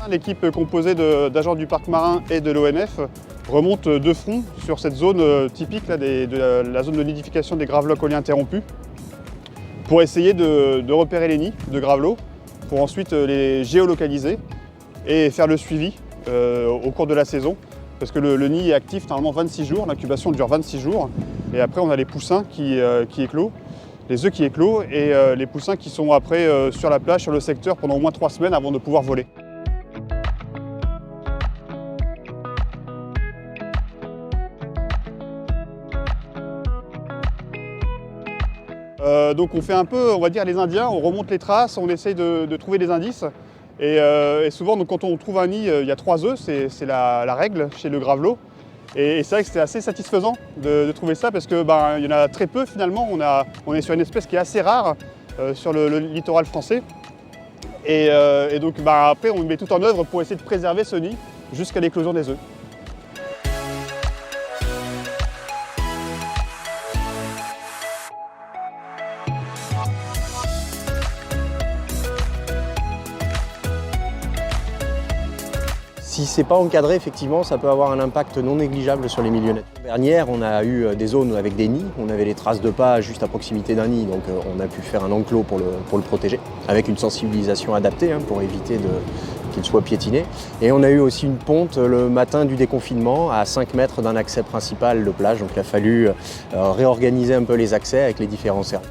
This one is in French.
L'équipe composée d'agents du parc marin et de l'ONF remonte de front sur cette zone typique là, de la zone de nidification des gravelots collés interrompus pour essayer de repérer les nids de gravelots, pour ensuite les géolocaliser et faire le suivi au cours de la saison. Parce que le nid est actif normalement 26 jours, l'incubation dure 26 jours. Et après on a les poussins qui éclosent, les œufs qui éclosent et les poussins qui sont après sur la plage, sur le secteur pendant au moins 3 semaines avant de pouvoir voler. Donc on fait un peu, on va dire, les Indiens, on remonte les traces, on essaye de trouver des indices. Et souvent, donc, quand on trouve un nid, il y a 3 œufs, c'est la règle chez le gravelot. Et c'est vrai que c'était assez satisfaisant de trouver ça parce que il y en a très peu finalement. On est sur une espèce qui est assez rare sur le littoral français. Et donc après, on met tout en œuvre pour essayer de préserver ce nid jusqu'à l'éclosion des œufs. Si ce n'est pas encadré, effectivement, ça peut avoir un impact non négligeable sur les milieux naturels. Dernière, on a eu des zones avec des nids, on avait les traces de pas juste à proximité d'un nid, donc on a pu faire un enclos pour le protéger, avec une sensibilisation adaptée pour éviter qu'il soit piétiné. Et on a eu aussi une ponte le matin du déconfinement à 5 mètres d'un accès principal de plage, donc il a fallu réorganiser un peu les accès avec les différents services.